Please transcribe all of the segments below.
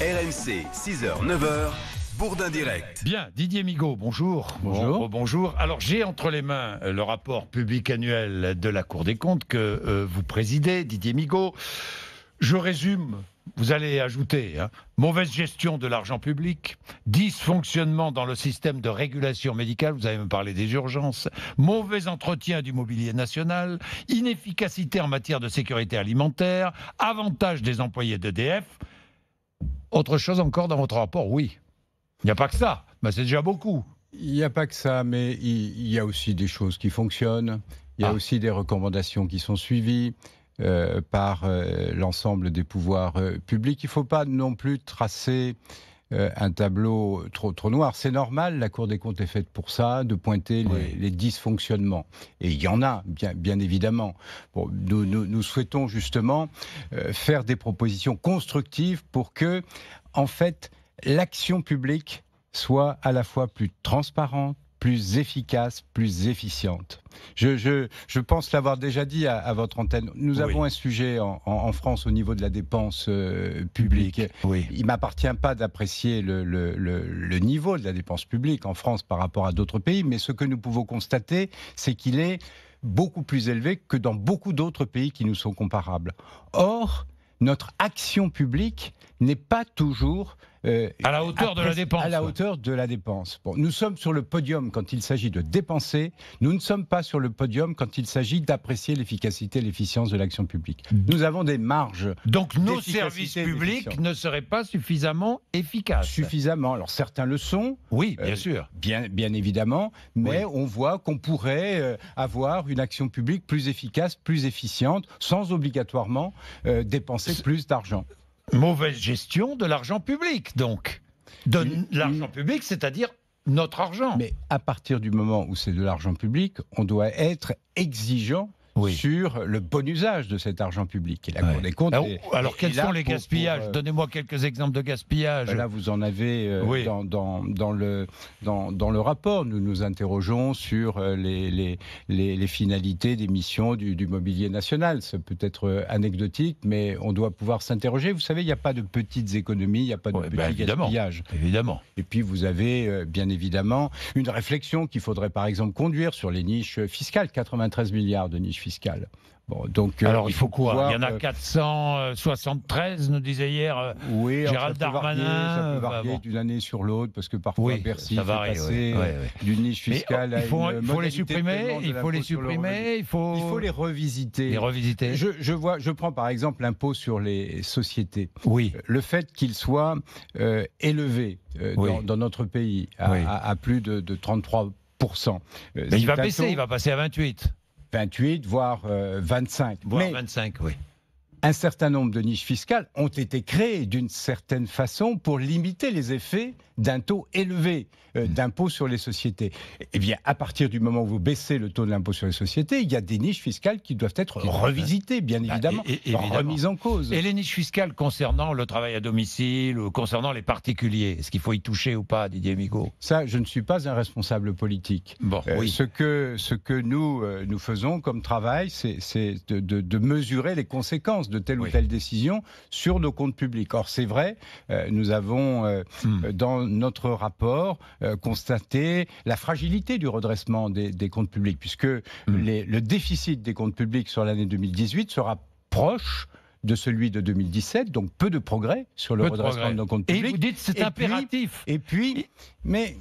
RMC, 6h, 9h, Bourdin Direct. Bien, Didier Migaud, bonjour. Bonjour. Bonjour. Alors, j'ai entre les mains le rapport public annuel de la Cour des comptes que vous présidez, Didier Migaud. Je résume, vous allez ajouter, mauvaise gestion de l'argent public, dysfonctionnement dans le système de régulation médicale, vous avez me parlé des urgences, mauvais entretien du mobilier national, inefficacité en matière de sécurité alimentaire, avantage des employés d'EDF. Autre chose encore dans votre rapport, oui. Il n'y a pas que ça, mais c'est déjà beaucoup. Il n'y a pas que ça, mais il y a aussi des choses qui fonctionnent. Il y a aussi des recommandations qui sont suivies par l'ensemble des pouvoirs publics. Il ne faut pas non plus tracer un tableau trop noir. C'est normal, la Cour des comptes est faite pour ça, de pointer les dysfonctionnements. Et il y en a, bien évidemment. Bon, nous souhaitons justement faire des propositions constructives pour que, en fait, l'action publique soit à la fois plus transparente, plus efficace, plus efficiente. Je pense l'avoir déjà dit à votre antenne. Nous avons un sujet en France au niveau de la dépense publique. Oui. Il ne m'appartient pas d'apprécier le niveau de la dépense publique en France par rapport à d'autres pays, mais ce que nous pouvons constater, c'est qu'il est beaucoup plus élevé que dans beaucoup d'autres pays qui nous sont comparables. Or, notre action publique n'est pas toujours à la hauteur de la dépense. À la hauteur de la dépense. Bon, nous sommes sur le podium quand il s'agit de dépenser. Nous ne sommes pas sur le podium quand il s'agit d'apprécier l'efficacité et l'efficience de l'action publique. Nous avons des marges. Donc nos services publics ne seraient pas suffisamment efficaces. Suffisamment. Alors certains le sont. Oui, bien sûr. Bien évidemment. Mais on voit qu'on pourrait avoir une action publique plus efficace, plus efficiente, sans obligatoirement dépenser plus d'argent. Mauvaise gestion de l'argent public, donc. De l'argent public, c'est-à-dire notre argent. Mais à partir du moment où c'est de l'argent public, on doit être exigeant sur le bon usage de cet argent public. Et la Cour des comptes alors, quels sont les gaspillages ? Donnez-moi quelques exemples de gaspillage. Là, vous en avez dans le rapport. Nous nous interrogeons sur les finalités des missions du mobilier national. Ça peut être anecdotique, mais on doit pouvoir s'interroger. Vous savez, il n'y a pas de petites économies, il n'y a pas de petits gaspillages. Évidemment. Et puis, vous avez, bien évidemment, une réflexion qu'il faudrait, par exemple, conduire sur les niches fiscales. 93 milliards de niches fiscales. Bon, donc, alors, il faut quoi ? Il y en a 473, nous disait hier Gérald Darmanin. Ça peut varier d'une année sur l'autre, parce que parfois Bercy fait passer d'une niche fiscale à une modalité. Il faut les supprimer, il faut les revisiter. Je prends par exemple l'impôt sur les sociétés. Le fait qu'il soit élevé dans notre pays à plus de 33%. Mais il va baisser, il va passer à 28. 28, voire 25. Voire 25, oui. Un certain nombre de niches fiscales ont été créées d'une certaine façon pour limiter les effets d'un taux élevé d'impôt sur les sociétés. Eh bien, à partir du moment où vous baissez le taux de l'impôt sur les sociétés, il y a des niches fiscales qui doivent être revisitées, bien évidemment, remises en cause. Et les niches fiscales concernant le travail à domicile ou concernant les particuliers, est-ce qu'il faut y toucher ou pas, Didier Migaud ? Ça, je ne suis pas un responsable politique. Ce que nous faisons comme travail, c'est de mesurer les conséquences de telle ou telle décision sur nos comptes publics. Or, c'est vrai, nous avons dans notre rapport constaté la fragilité du redressement des comptes publics, puisque le déficit des comptes publics sur l'année 2018 sera proche de celui de 2017, donc peu de progrès sur le redressement de nos comptes publics. Et vous dites c'est impératif. Mais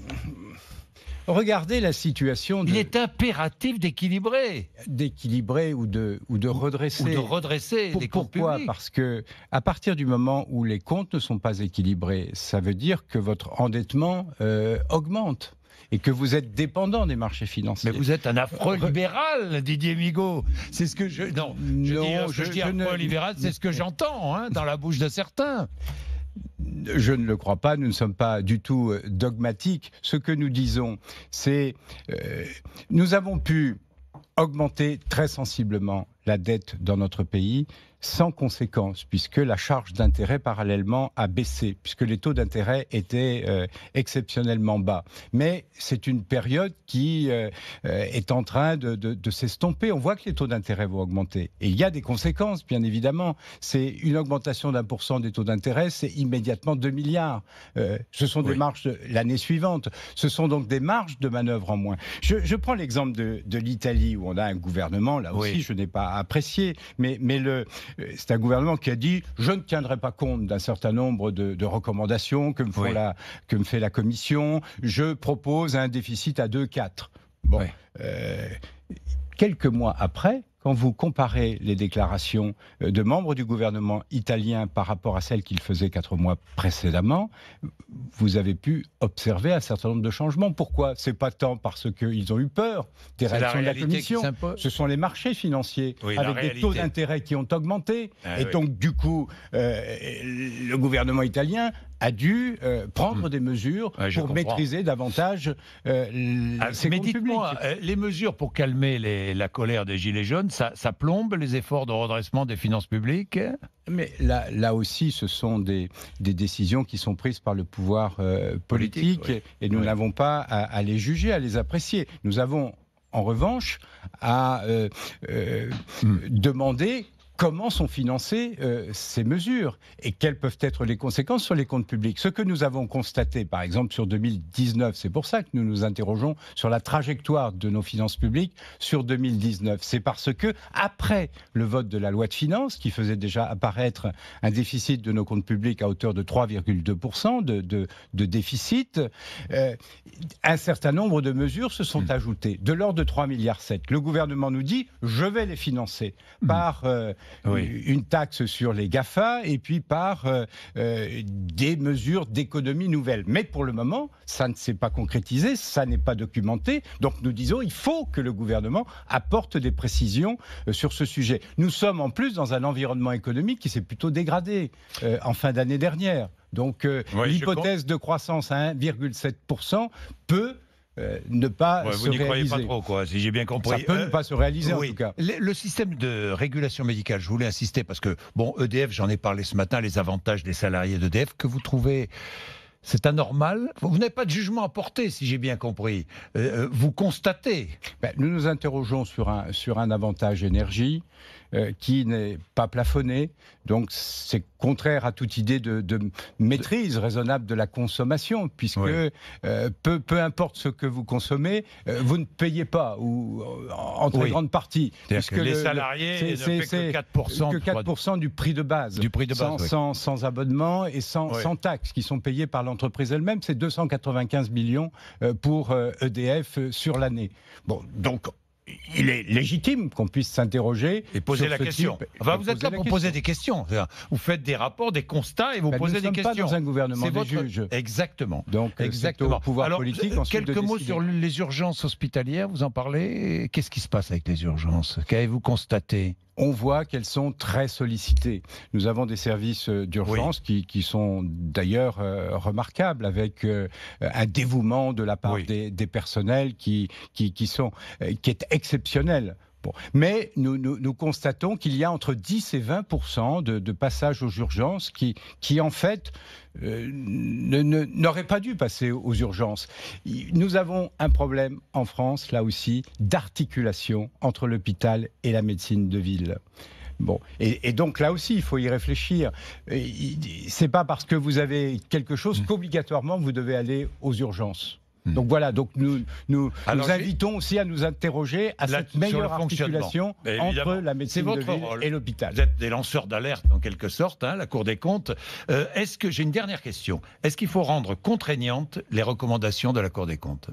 regardez la situation. Il est impératif d'équilibrer. D'équilibrer ou de redresser. Ou de redresser les comptes publics. Pourquoi ? Parce que à partir du moment où les comptes ne sont pas équilibrés, ça veut dire que votre endettement augmente. Et que vous êtes dépendant des marchés financiers. Mais vous êtes un affreux libéral, Didier Migaud. C'est ce que je... Non, je dis affreux libéral, c'est ce que j'entends dans la bouche de certains. Je ne le crois pas, nous ne sommes pas du tout dogmatiques. Ce que nous disons, c'est nous avons pu augmenter très sensiblement la dette dans notre pays sans conséquence, puisque la charge d'intérêt parallèlement a baissé, puisque les taux d'intérêt étaient exceptionnellement bas. Mais c'est une période qui est en train de s'estomper. On voit que les taux d'intérêt vont augmenter. Et il y a des conséquences, bien évidemment. C'est une augmentation d'1% des taux d'intérêt, c'est immédiatement 2 milliards. Ce sont des marges l'année suivante. Ce sont donc des marges de manœuvre en moins. Je prends l'exemple de l'Italie, où on a un gouvernement, là aussi, je n'ai pas apprécié, mais c'est un gouvernement qui a dit « je ne tiendrai pas compte d'un certain nombre de recommandations que me fait la Commission, je propose un déficit à 2,4 ». Bon, quelques mois après, quand vous comparez les déclarations de membres du gouvernement italien par rapport à celles qu'il faisait 4 mois précédemment, vous avez pu observer un certain nombre de changements. Pourquoi ? C'est pas tant parce qu'ils ont eu peur des réactions de la Commission. Ce sont les marchés financiers avec des taux d'intérêt qui ont augmenté. Donc, du coup, le gouvernement italien a dû prendre des mesures pour maîtriser davantage ses comptes publics. Les mesures pour calmer la colère des Gilets jaunes, ça plombe les efforts de redressement des finances publiques ? Mais là aussi, ce sont des décisions qui sont prises par le pouvoir politique et nous n'avons pas à les juger, à les apprécier. Nous avons en revanche à demander comment sont financées ces mesures et quelles peuvent être les conséquences sur les comptes publics. Ce que nous avons constaté, par exemple, sur 2019, c'est pour ça que nous nous interrogeons sur la trajectoire de nos finances publiques sur 2019. C'est parce que, après le vote de la loi de finances, qui faisait déjà apparaître un déficit de nos comptes publics à hauteur de 3,2% de déficit, un certain nombre de mesures se sont ajoutées, de l'ordre de 3,7 milliards. Le gouvernement nous dit, je vais les financer par une taxe sur les GAFA et puis par des mesures d'économie nouvelles. Mais pour le moment, ça ne s'est pas concrétisé, ça n'est pas documenté. Donc nous disons, il faut que le gouvernement apporte des précisions sur ce sujet. Nous sommes en plus dans un environnement économique qui s'est plutôt dégradé en fin d'année dernière. Donc l'hypothèse de croissance à 1,7% peut ne pas se réaliser. Vous n'y croyez pas trop, quoi, si j'ai bien compris. Ça peut ne pas se réaliser, en tout cas. Le système de régulation médicale, je voulais insister, parce que, EDF, j'en ai parlé ce matin, les avantages des salariés d'EDF, que vous trouvez... C'est anormal. Vous n'avez pas de jugement à porter, si j'ai bien compris. Vous constatez. Nous nous interrogeons sur un avantage énergie qui n'est pas plafonné. Donc c'est contraire à toute idée de maîtrise raisonnable de la consommation, puisque peu importe ce que vous consommez, vous ne payez pas, ou en très grande partie. Puisque les salariés ne paient que 4%, du prix de base. Sans abonnement et sans taxes qui sont payées par l'entreprise elle-même. C'est 295 millions pour EDF sur l'année. Bon, donc... Il est légitime qu'on puisse s'interroger et poser la question. Vous êtes là pour poser des questions. Vous faites des rapports, des constats et vous posez des questions. Nous ne sommes pas dans un gouvernement des juges. Exactement. Donc, exactement. Au pouvoir politique. Quelques mots sur les urgences hospitalières. Vous en parlez. Qu'est-ce qui se passe avec les urgences ? Qu'avez-vous constaté ? On voit qu'elles sont très sollicitées. Nous avons des services d'urgence qui sont d'ailleurs remarquables, avec un dévouement de la part des personnels qui est exceptionnel. Bon. Mais nous constatons qu'il y a entre 10 et 20% de passages aux urgences qui en fait, n'auraient pas dû passer aux urgences. Nous avons un problème en France, là aussi, d'articulation entre l'hôpital et la médecine de ville. Bon, et donc là aussi, il faut y réfléchir. C'est pas parce que vous avez quelque chose qu'obligatoirement vous devez aller aux urgences. Donc voilà, nous invitons aussi à nous interroger à cette meilleure articulation entre la médecine de ville et l'hôpital. Vous êtes des lanceurs d'alerte en quelque sorte, la Cour des comptes. J'ai une dernière question. Est-ce qu'il faut rendre contraignantes les recommandations de la Cour des comptes ?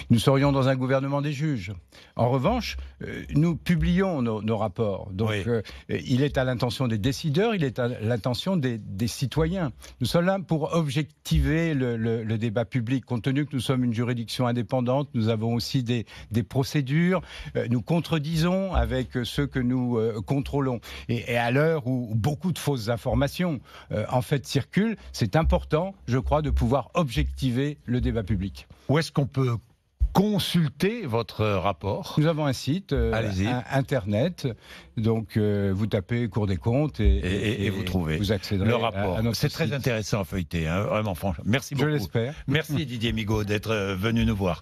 Nous serions dans un gouvernement des juges. En revanche, nous publions nos rapports. Donc, il est à l'intention des décideurs, il est à l'intention des citoyens. Nous sommes là pour objectiver le débat public. Compte tenu que nous sommes une juridiction indépendante, nous avons aussi des procédures. Nous contredisons avec ceux que nous contrôlons. Et à l'heure où beaucoup de fausses informations en fait circulent, c'est important, je crois, de pouvoir objectiver le débat public. Où est-ce qu'on peut consulter votre rapport? Nous avons un site, Allez-y. internet, donc vous tapez Cour des comptes Et vous trouvez vous accéderez le rapport. à notre C'est très site. intéressant à feuilleter, hein, vraiment franchement. Merci beaucoup. Je l'espère. Merci Didier Migaud d'être venu nous voir.